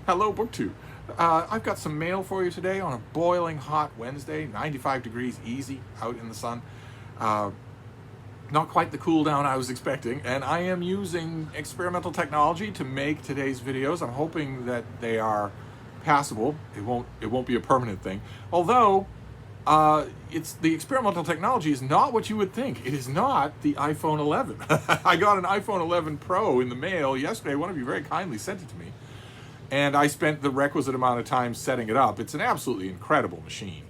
Hello, BookTube. I've got some mail for you today on a boiling hot Wednesday, 95 degrees easy out in the sun. Uh, Not quite the cool down I was expecting, and I am using experimental technology to make today's videos. I'm hoping that they are passable. It won't be a permanent thing. Although it's the experimental technology is not what you would think. It is not the iPhone 11. I got an iPhone 11 Pro in the mail yesterday. One of you very kindly sent it to me, and I spent the requisite amount of time setting it up. It's an absolutely incredible machine.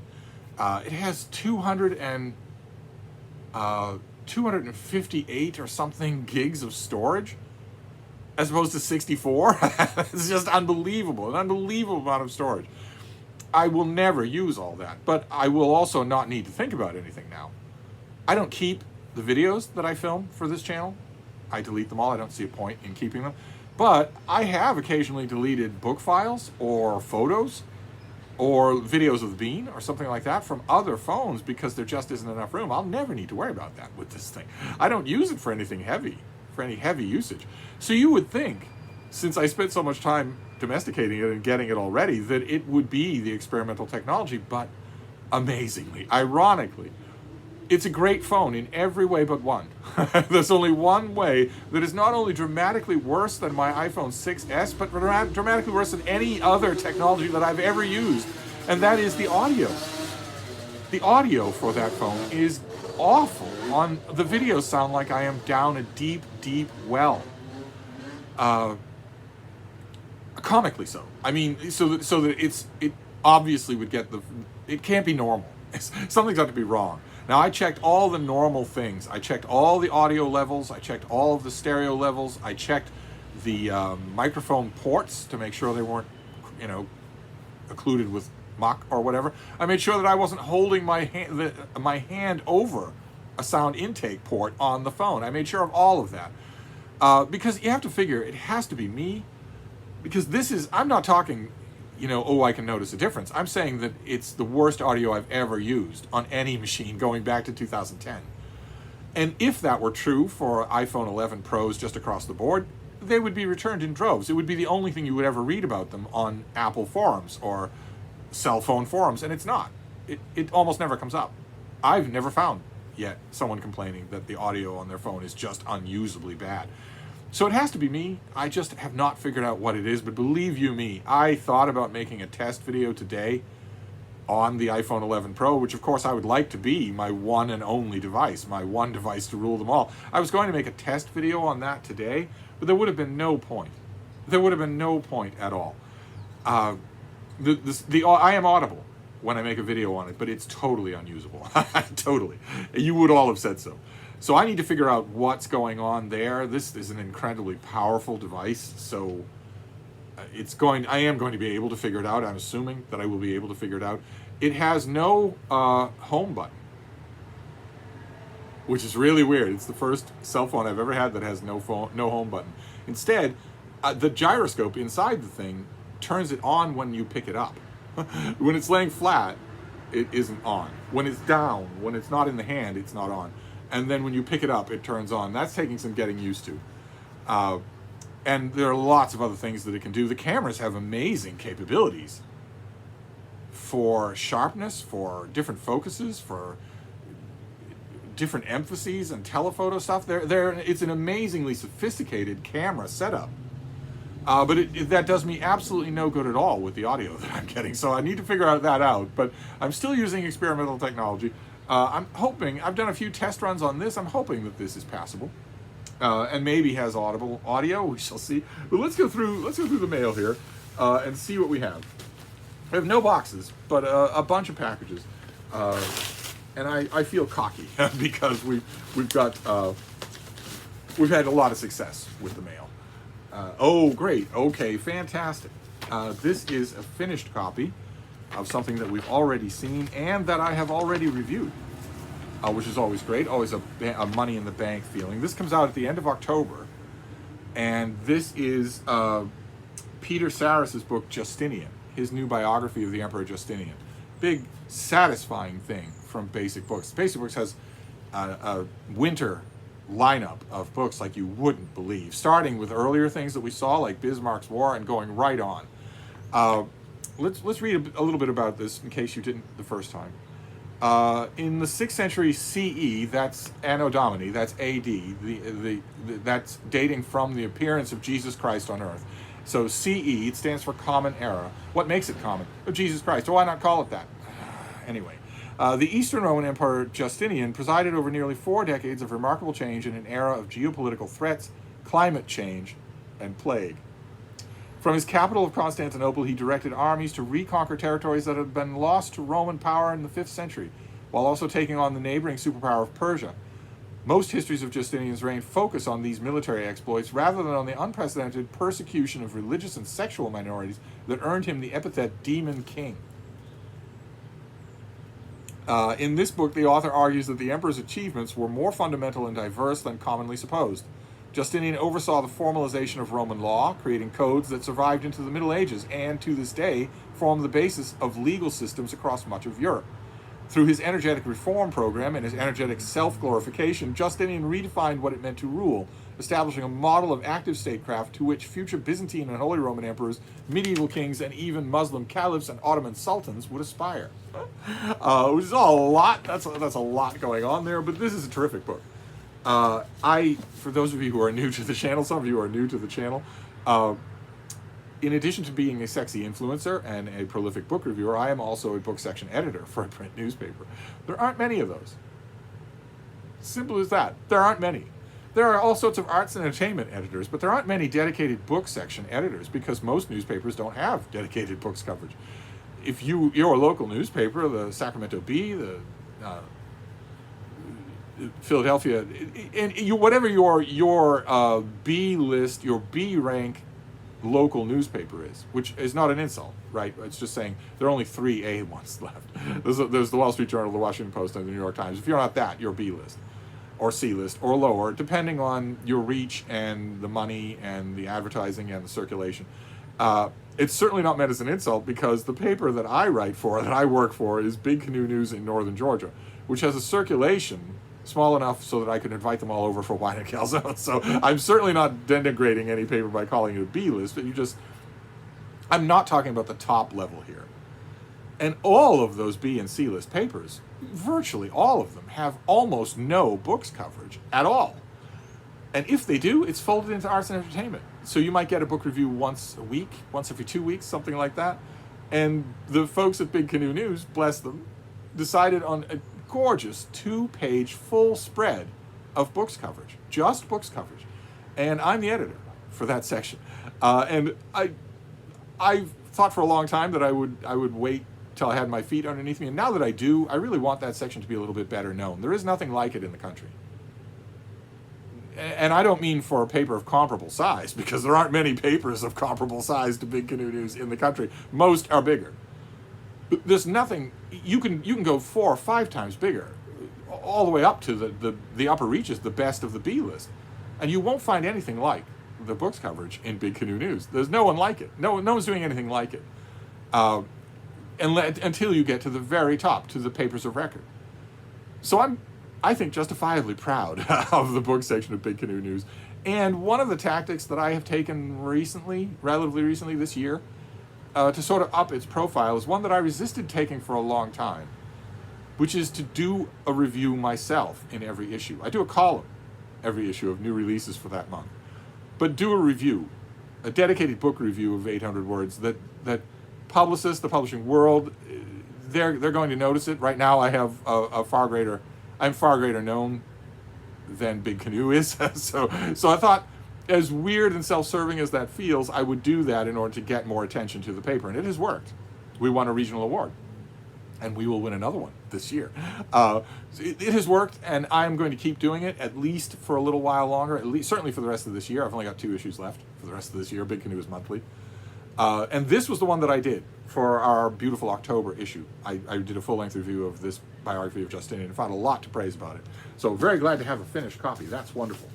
It has 258 or something gigs of storage, as opposed to 64. It's just unbelievable, an unbelievable amount of storage. I will never use all that, but I will also not need to think about anything now. I don't keep the videos that I film for this channel. I delete them all. I don't see a point in keeping them. But I have occasionally deleted book files or photos or videos of the Bean or something like that from other phones because there just isn't enough room. I'll never need to worry about that with this thing. I don't use it for anything heavy, for any heavy usage. So you would think, since I spent so much time domesticating it and getting it all ready, that it would be the experimental technology, but amazingly, ironically, it's a great phone in every way but one. There's only one way that is not only dramatically worse than my iPhone 6S, but dramatically worse than any other technology that I've ever used, and that is the audio. The audio for that phone is awful. On the videos sound like I am down a deep, deep well. Comically so. I mean, so that it obviously would get it can't be normal. Something's got to be wrong. Now, I checked all the normal things. I checked all the audio levels. I checked all of the stereo levels. I checked the microphone ports to make sure they weren't, occluded with muck or whatever. I made sure that I wasn't holding my hand over a sound intake port on the phone. I made sure of all of that. Because you have to figure, it has to be me. Because I'm not talking, I can notice a difference. I'm saying that it's the worst audio I've ever used on any machine going back to 2010. And if that were true for iPhone 11 Pros just across the board, they would be returned in droves. It would be the only thing you would ever read about them on Apple forums or cell phone forums, and it's not. It almost never comes up. I've never found yet someone complaining that the audio on their phone is just unusably bad. So it has to be me. I just have not figured out what it is, but believe you me, I thought about making a test video today on the iPhone 11 Pro, which of course I would like to be my one and only device, my one device to rule them all. I was going to make a test video on that today, but there would have been no point. There would have been no point at all. I am audible when I make a video on it, but it's totally unusable. Totally. You would all have said so. So I need to figure out what's going on there. This is an incredibly powerful device, so I am going to be able to figure it out. I'm assuming that I will be able to figure it out. It has no home button, which is really weird. It's the first cell phone I've ever had that has no home button. Instead, the gyroscope inside the thing turns it on when you pick it up. When it's laying flat, it isn't on. When it's down, when it's not in the hand, it's not on. And then when you pick it up, it turns on. That's taking some getting used to. And there are lots of other things that it can do. The cameras have amazing capabilities for sharpness, for different focuses, for different emphases and telephoto stuff. It's an amazingly sophisticated camera setup. But that does me absolutely no good at all with the audio that I'm getting. So I need to figure that out. But I'm still using experimental technology. I'm hoping, I've done a few test runs on this. I'm hoping that this is passable. And maybe has audible audio. We shall see. But let's go through the mail here and see what we have. We have no boxes, but a bunch of packages. And I feel cocky because we've had a lot of success with the mail. Oh, great. Okay, fantastic. This is a finished copy of something that we've already seen and that I have already reviewed, which is always great, always a money in the bank feeling. This comes out at the end of October, and this is Peter Sarris's book, Justinian, his new biography of the Emperor Justinian. Big, satisfying thing from Basic Books. Basic Books has a winter lineup of books like you wouldn't believe, starting with earlier things that we saw, like Bismarck's War, and going right on. Let's read a little bit about this in case you didn't the first time. In the 6th century CE, that's Anno Domini, that's AD, that's dating from the appearance of Jesus Christ on earth. So CE, it stands for Common Era. What makes it common? Oh, Jesus Christ. Why not call it that? Anyway, the Eastern Roman Emperor Justinian presided over nearly 4 decades of remarkable change in an era of geopolitical threats, climate change, and plague. From his capital of Constantinople, he directed armies to reconquer territories that had been lost to Roman power in the 5th century, while also taking on the neighboring superpower of Persia. Most histories of Justinian's reign focus on these military exploits rather than on the unprecedented persecution of religious and sexual minorities that earned him the epithet Demon King. In this book, the author argues that the emperor's achievements were more fundamental and diverse than commonly supposed. Justinian oversaw the formalization of Roman law, creating codes that survived into the Middle Ages and, to this day, form the basis of legal systems across much of Europe. Through his energetic reform program and his energetic self-glorification, Justinian redefined what it meant to rule, establishing a model of active statecraft to which future Byzantine and Holy Roman emperors, medieval kings, and even Muslim caliphs and Ottoman sultans would aspire. Which is a lot. That's a lot going on there, but this is a terrific book. For those of you who are new to the channel, some of you are new to the channel, in addition to being a sexy influencer and a prolific book reviewer, I am also a book section editor for a print newspaper. There aren't many of those. Simple as that. There aren't many. There are all sorts of arts and entertainment editors, but there aren't many dedicated book section editors because most newspapers don't have dedicated books coverage. If your local newspaper, the Sacramento Bee, the Philadelphia, and whatever your B list, your B rank local newspaper is, which is not an insult, right? It's just saying there are only 3 A ones left. There's the Wall Street Journal, the Washington Post, and the New York Times. If you're not that, you're B list, or C list, or lower, depending on your reach and the money and the advertising and the circulation. It's certainly not meant as an insult because the paper that I write for, that I work for, is Big Canoe News in Northern Georgia, which has a circulation small enough so that I could invite them all over for wine and calzone. So I'm certainly not denigrating any paper by calling it a B list, but I'm not talking about the top level here. And all of those B and C list papers, virtually all of them, have almost no books coverage at all. And if they do, it's folded into arts and entertainment. So you might get a book review once a week, once every 2 weeks, something like that. And the folks at Big Canoe News, bless them, decided on a gorgeous 2-page full spread of books coverage, just books coverage. And I'm the editor for that section. And I thought for a long time that I would wait till I had my feet underneath me. And now that I do, I really want that section to be a little bit better known. There is nothing like it in the country. And I don't mean for a paper of comparable size, because there aren't many papers of comparable size to Big Canoe News in the country. Most are bigger. There's nothing, you can go 4 or 5 times bigger, all the way up to the upper reaches, the best of the B list. And you won't find anything like the books coverage in Big Canoe News. There's no one like it. No one's doing anything like it. Until you get to the very top, to the papers of record. So I think, justifiably proud of the book section of Big Canoe News. And one of the tactics that I have taken relatively recently this year, to sort of up its profile, is one that I resisted taking for a long time, which is to do a review myself in every issue. I do a column every issue of new releases for that month. But do a review, a dedicated book review of 800 words that publicists, the publishing world, they're going to notice it. Right now I have I'm far greater known than Big Canoe is. So I thought, as weird and self-serving as that feels, I would do that in order to get more attention to the paper. And it has worked. We won a regional award. And we will win another one this year. It has worked, and I'm going to keep doing it, at least for a little while longer, certainly for the rest of this year. I've only got 2 issues left for the rest of this year. Big Canoe is monthly. And this was the one that I did for our beautiful October issue. I did a full-length review of this biography of Justinian and found a lot to praise about it. So very glad to have a finished copy. That's wonderful.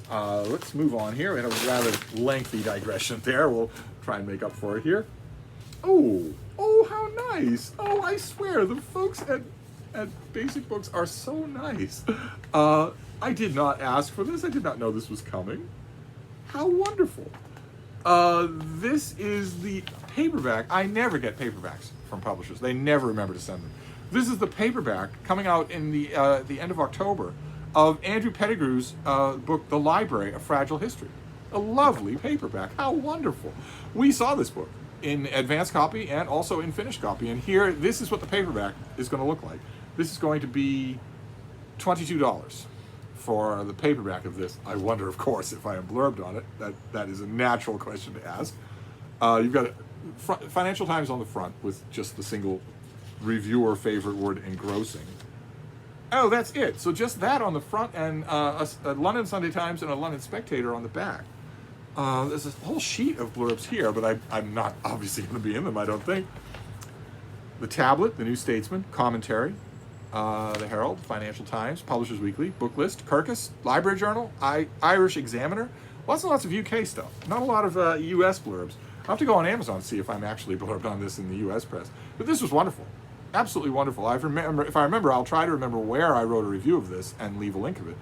Let's move on here. We had a rather lengthy digression there. We'll try and make up for it here. Oh, how nice. Oh, I swear, the folks at Basic Books are so nice. I did not ask for this. I did not know this was coming. How wonderful. This is the paperback. I never get paperbacks from publishers. They never remember to send them. This is the paperback coming out in the end of October of Andrew Pettigrew's book, The Library of Fragile History. A lovely paperback. How wonderful. We saw this book in advanced copy and also in finished copy. And here, this is what the paperback is going to look like. This is going to be $22 for the paperback of this. I wonder, of course, if I am blurbed on it. That is a natural question to ask. You've got Financial Times on the front with just the single reviewer favorite word, engrossing. Oh, that's it. So just that on the front, and a London Sunday Times and a London Spectator on the back. There's a whole sheet of blurbs here, but I'm not obviously going to be in them, I don't think. The Tablet, the New Statesman, Commentary, the Herald, Financial Times, Publishers Weekly, Book List, Kirkus, Library Journal, Irish Examiner, lots and lots of UK stuff. Not a lot of US blurbs. I'll have to go on Amazon to see if I'm actually blurbed on this in the US press. But this was wonderful. Absolutely wonderful. If I remember, I'll try to remember where I wrote a review of this and leave a link of it.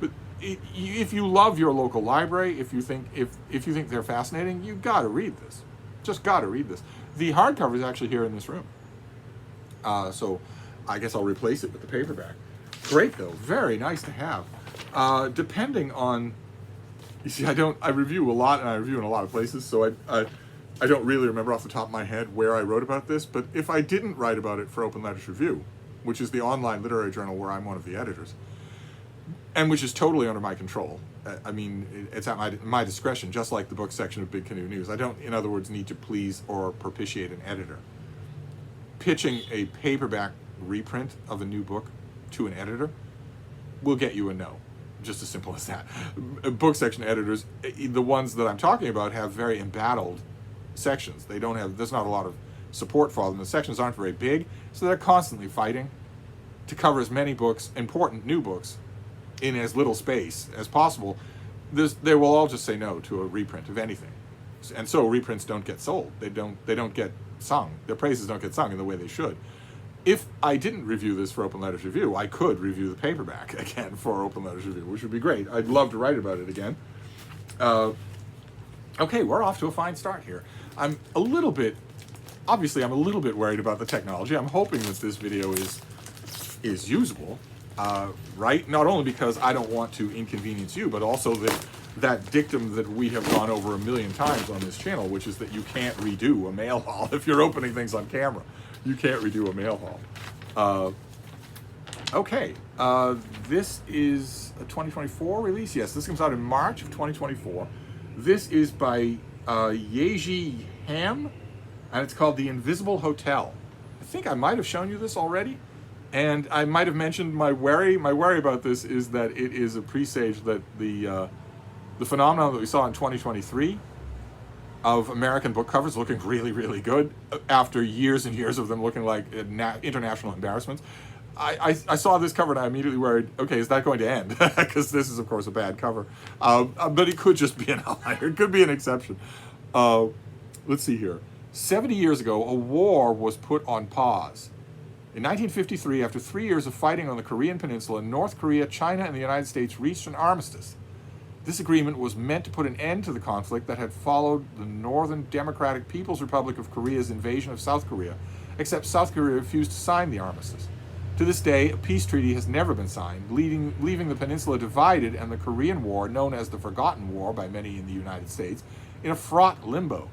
But if you love your local library, if you think they're fascinating, you got to read this. Just got to read this. The hardcover is actually here in this room. So I guess I'll replace it with the paperback. Great though, very nice to have. Depending on, you see, I review a lot and I review in a lot of places, so I don't really remember off the top of my head where I wrote about this, but if I didn't write about it for Open Letters Review, which is the online literary journal where I'm one of the editors, and which is totally under my control. I mean, it's at my discretion, just like the book section of Big Canoe News. I don't, in other words, need to please or propitiate an editor. Pitching a paperback reprint of a new book to an editor will get you a no. Just as simple as that. Book section editors, the ones that I'm talking about, have very embattled sections. There's not a lot of support for them. The sections aren't very big, so they're constantly fighting to cover as many books, important new books, in as little space as possible. They will all just say no to a reprint of anything, and so reprints don't get sold. They don't get sung. Their praises don't get sung in the way they should. If I didn't review this for Open Letters Review, I could review the paperback again for Open Letters Review, which would be great. I'd love to write about it again. Okay, we're off to a fine start here. I'm a little bit worried about the technology. I'm hoping that this video is usable, right? Not only because I don't want to inconvenience you, but also that dictum that we have gone over a million times on this channel, which is that you can't redo a mail haul if you're opening things on camera. You can't redo a mail haul. Okay, this is a 2024 release. Yes, this comes out in March of 2024. This is by Yeji Ham, and it's called The Invisible Hotel. I think I might have shown you this already, and I might have mentioned my worry. My worry about this is that it is a presage that the phenomenon that we saw in 2023 of American book covers looking really, really good after years and years of them looking like international embarrassments. I saw this cover and I immediately worried, okay, is that going to end? Because this is, of course, a bad cover. But it could just be an outlier. It could be an exception. Let's see here. 70 years ago, a war was put on pause. In 1953, after 3 years of fighting on the Korean Peninsula, North Korea, China, and the United States reached an armistice. This agreement was meant to put an end to the conflict that had followed the Northern Democratic People's Republic of Korea's invasion of South Korea, except South Korea refused to sign the armistice. To this day, a peace treaty has never been signed, leaving the peninsula divided and the Korean War, known as the Forgotten War by many in the United States, in a fraught limbo.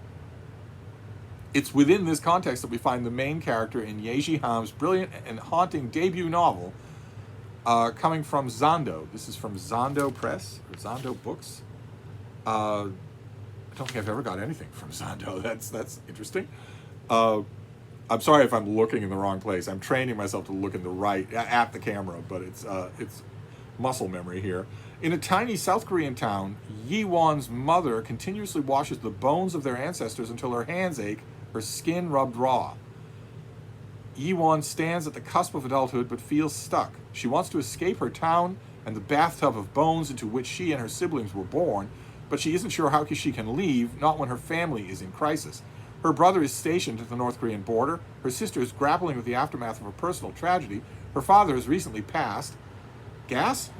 It's within this context that we find the main character in Yeji Ham's brilliant and haunting debut novel, coming from Zondo. This is from Zondo Press, or Zondo Books. I don't think I've ever got anything from Zondo. That's interesting. I'm sorry if I'm looking in the wrong place. I'm training myself to look in the right, at the camera, but it's muscle memory here. In a tiny South Korean town, Yi-won's mother continuously washes the bones of their ancestors until her hands ache, her skin rubbed raw. Yi-won stands at the cusp of adulthood but feels stuck. She wants to escape her town and the bathtub of bones into which she and her siblings were born, but she isn't sure how she can leave, not when her family is in crisis. Her brother is stationed at the North Korean border. Her sister is grappling with the aftermath of a personal tragedy. Her father has recently passed. Gas?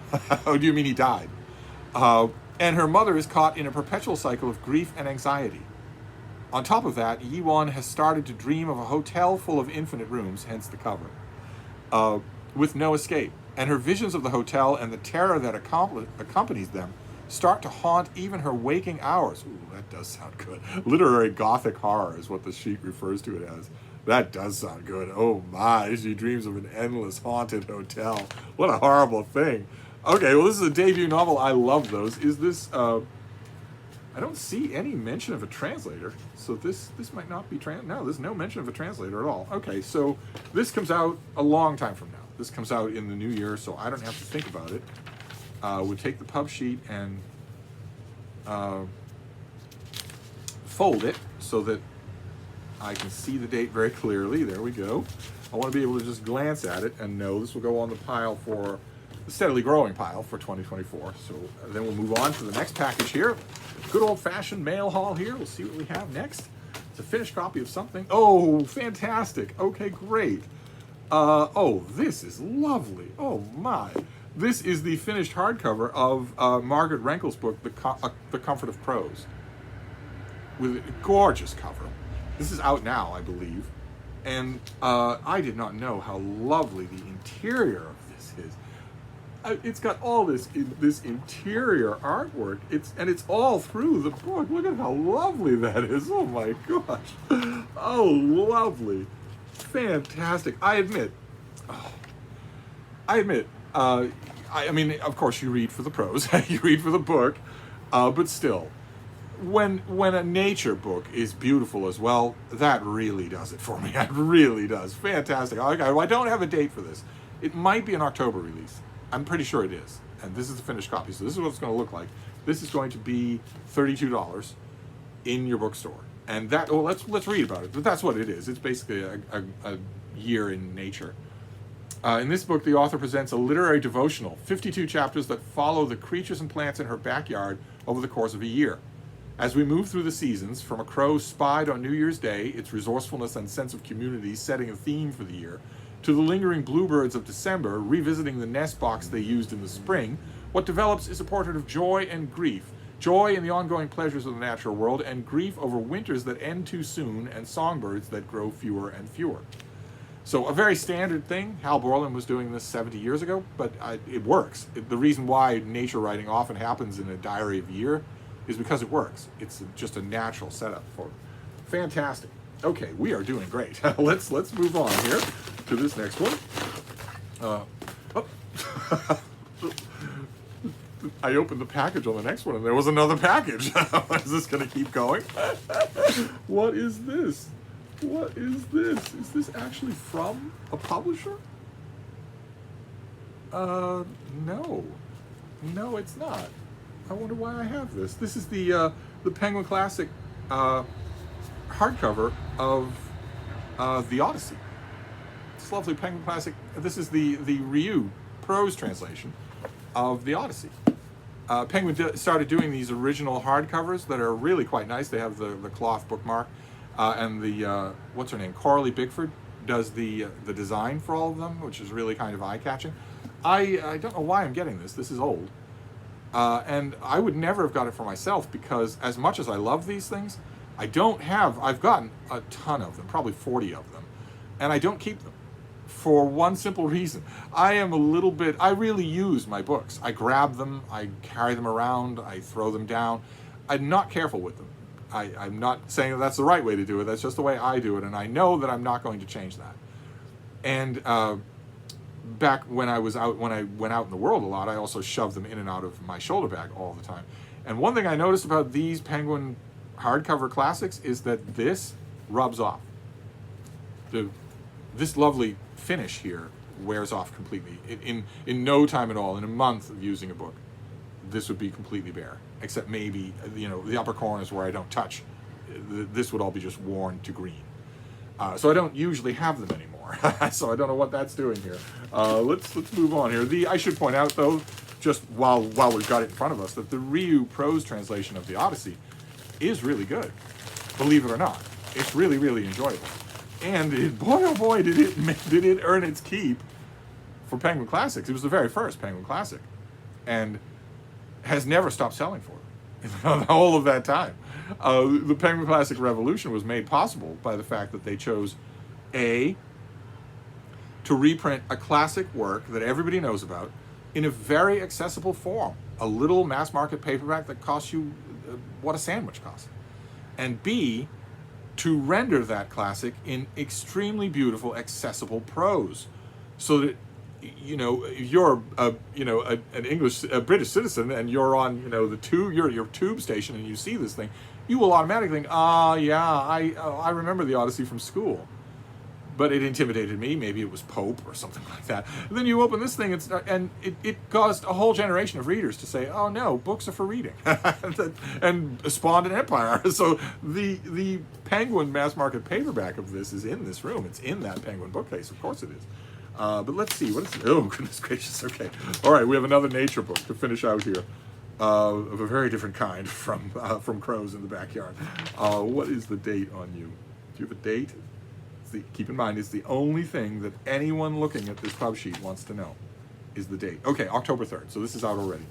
Oh, do you mean he died? And her mother is caught in a perpetual cycle of grief and anxiety. On top of that, Yi-won has started to dream of a hotel full of infinite rooms, hence the cover, with no escape. And her visions of the hotel and the terror that accompanies them start to haunt even her waking hours. Ooh, that does sound good. Literary gothic horror is what the sheet refers to it as. That does sound good. Oh my, she dreams of an endless haunted hotel. What a horrible thing. Okay, well, this is a debut novel. I love those. Is this, I don't see any mention of a translator, so this might not be, no, there's no mention of a translator at all. Okay, so this comes out a long time from now. This comes out in the new year, so I don't have to think about it. We'll take the pub sheet and fold it so that I can see the date very clearly. There we go. I want to be able to just glance at it and know this will go on the pile for the steadily growing pile for 2024. So then we'll move on to the next package here. Good old-fashioned mail haul here. We'll see what we have next. It's a finished copy of something. Oh, fantastic. Okay, great. Oh, this is lovely. Oh my. This is the finished hardcover of Margaret Renkel's book, The Comfort of Prose, with a gorgeous cover. This is out now, I believe, and I did not know how lovely the interior of this is. It's got all this interior artwork. It's all through the book. Look at how lovely that is. Oh my gosh. Oh, lovely. Fantastic. I admit, I mean, of course you read for the prose, you read for the book, but still, when a nature book is beautiful as well, that really does it for me. It really does. Fantastic. Okay, well, I don't have a date for this. It might be an October release. I'm pretty sure it is. And this is the finished copy, so this is what it's going to look like. This is going to be $32 in your bookstore. And that, well, let's read about it. But that's what it is. It's basically a year in nature. In this book, the author presents a literary devotional, 52 chapters that follow the creatures and plants in her backyard over the course of a year. As we move through the seasons, from a crow spied on New Year's Day, its resourcefulness and sense of community setting a theme for the year, to the lingering bluebirds of December, revisiting the nest box they used in the spring, what develops is a portrait of joy and grief. Joy in the ongoing pleasures of the natural world, and grief over winters that end too soon and songbirds that grow fewer and fewer. So a very standard thing. Hal Borland was doing this 70 years ago, but it works. The reason why nature writing often happens in a diary of year is because it works. It's just a natural setup for it. Fantastic. Okay, we are doing great. Let's move on here to this next one. I opened the package on the next one and there was another package. Is this going to keep going? What is this? What is this? Is this actually from a publisher? No. No, it's not. I wonder why I have this. This is the Penguin Classic hardcover of The Odyssey. It's lovely Penguin Classic. This is the Ryu prose translation of The Odyssey. Penguin started doing these original hardcovers that are really quite nice. They have the cloth bookmark, and the what's her name, Coralie Bickford, does the design for all of them, which is really kind of eye-catching. I don't know why I'm getting this. This is old, and I would never have got it for myself because as much as I love these things, I've gotten a ton of them, probably 40 of them, and I don't keep them. For one simple reason. I really use my books. I grab them, I carry them around, I throw them down. I'm not careful with them. I'm not saying that's the right way to do it, that's just the way I do it, and I know that I'm not going to change that. And back when I went out in the world a lot, I also shoved them in and out of my shoulder bag all the time. And one thing I noticed about these Penguin hardcover classics is that this rubs off. This lovely finish here wears off completely. In no time at all, in a month of using a book, this would be completely bare, except maybe, the upper corners where I don't touch. This would all be just worn to green. So I don't usually have them anymore. So I don't know what that's doing here. Let's move on here. I should point out though, just while we've got it in front of us, that the Ryu prose translation of the Odyssey is really good. Believe it or not, it's really, really enjoyable. And boy, oh boy, did it earn its keep for Penguin Classics. It was the very first Penguin Classic. And has never stopped selling for it. The whole of that time. The Penguin Classic Revolution was made possible by the fact that they chose A, to reprint a classic work that everybody knows about in a very accessible form. A little mass market paperback that costs you what a sandwich costs. And B, to render that classic in extremely beautiful, accessible prose. So that, if you're a British citizen and you're on, your tube station and you see this thing, you will automatically think, I remember the Odyssey from school. But it intimidated me. Maybe it was Pope or something like that. And then you open this thing, and it caused a whole generation of readers to say, "Oh no, books are for reading," and spawned an empire. So the Penguin mass market paperback of this is in this room. It's in that Penguin bookcase. Of course it is. But let's see. What is it? Oh goodness gracious. Okay. All right. We have another nature book to finish out here. Of a very different kind from Crows in the Backyard. What is the date on you? Do you have a date? Keep in mind, it's the only thing that anyone looking at this pub sheet wants to know is the date. Okay, October 3rd, so this is out already.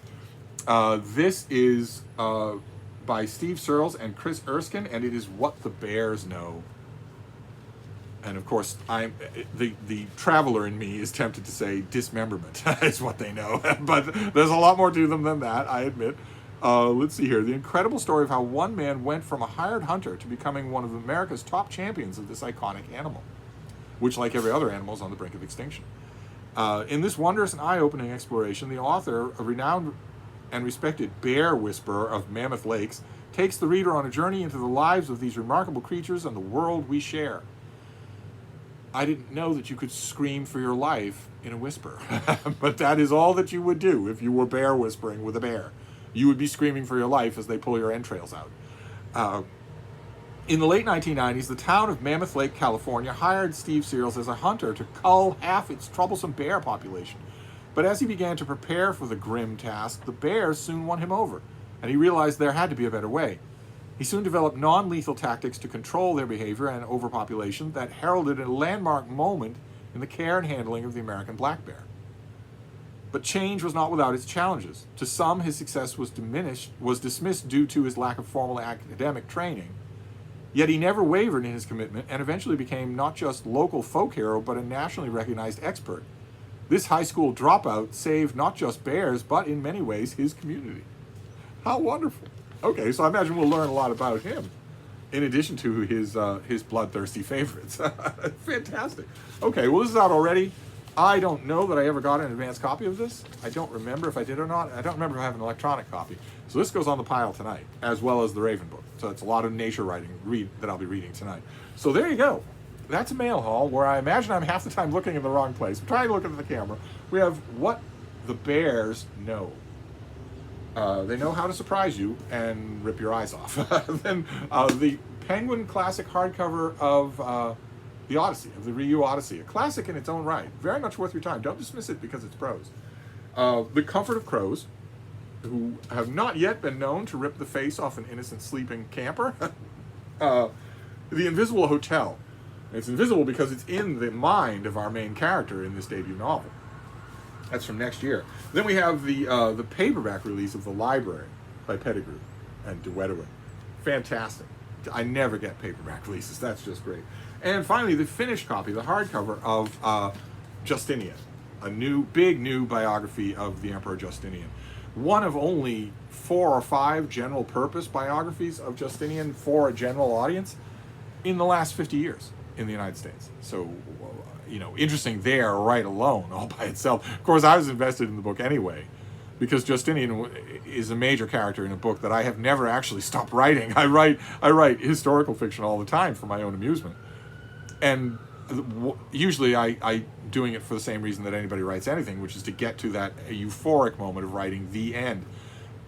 This is by Steve Searles and Chris Erskine, and it is What the Bears Know. And of course, the traveler in me is tempted to say dismemberment is what they know, but there's a lot more to them than that, I admit. Let's see here. The incredible story of how one man went from a hired hunter to becoming one of America's top champions of this iconic animal, which, like every other animal, is on the brink of extinction. In this wondrous and eye-opening exploration, the author, a renowned and respected bear whisperer of Mammoth Lakes, takes the reader on a journey into the lives of these remarkable creatures and the world we share. I didn't know that you could scream for your life in a whisper, but that is all that you would do if you were bear whispering with a bear. You would be screaming for your life as they pull your entrails out. In the late 1990s, the town of Mammoth Lake, California, hired Steve Searles as a hunter to cull half its troublesome bear population. But as he began to prepare for the grim task, the bears soon won him over, and he realized there had to be a better way. He soon developed non-lethal tactics to control their behavior and overpopulation that heralded a landmark moment in the care and handling of the American black bear. But change was not without its challenges. To some, his success was dismissed due to his lack of formal academic training. Yet he never wavered in his commitment and eventually became not just local folk hero, but a nationally recognized expert. This high school dropout saved not just bears, but in many ways his community. How wonderful. Okay, so I imagine we'll learn a lot about him, in addition to his bloodthirsty favorites. Fantastic. Okay, well, this is out already. I don't know that I ever got an advanced copy of this. I don't remember if I did or not. I don't remember if I have an electronic copy. So this goes on the pile tonight, as well as the Raven book. So it's a lot of nature writing that I'll be reading tonight. So there you go. That's a mail haul where I imagine I'm half the time looking in the wrong place. I'm trying to look at the camera. We have What the Bears Know. They know how to surprise you and rip your eyes off. Then the Penguin Classic hardcover of the Odyssey, of the Ryu Odyssey, a classic in its own right. Very much worth your time. Don't dismiss it because it's prose. The Comfort of Crows, who have not yet been known to rip the face off an innocent sleeping camper. The Invisible Hotel. It's invisible because it's in the mind of our main character in this debut novel. That's from next year. Then we have the paperback release of The Library by Pettigrew and De Wedderwood. Fantastic. I never get paperback releases. That's just great. And finally, the finished copy, the hardcover of Justinian, a big new biography of the Emperor Justinian. One of only 4 or 5 general purpose biographies of Justinian for a general audience in the last 50 years in the United States. So, interesting there right alone, all by itself. Of course, I was invested in the book anyway, because Justinian is a major character in a book that I have never actually stopped writing. I write historical fiction all the time for my own amusement. And usually I doing it for the same reason that anybody writes anything, which is to get to that euphoric moment of writing the end.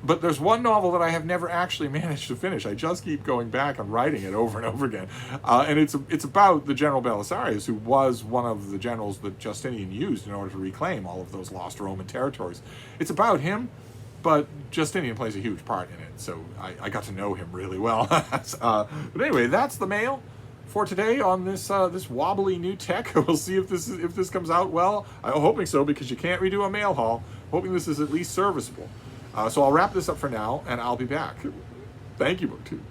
But there's one novel that I have never actually managed to finish. I just keep going back and writing it over and over again. And it's about the General Belisarius, who was one of the generals that Justinian used in order to reclaim all of those lost Roman territories. It's about him, but Justinian plays a huge part in it, so I got to know him really well. But anyway, that's the mail for today on this wobbly new tech. We'll see if this comes out well. I'm hoping so, because you can't redo a mail haul. Hoping this is at least serviceable. So I'll wrap this up for now, and I'll be back. Thank you, BookTube.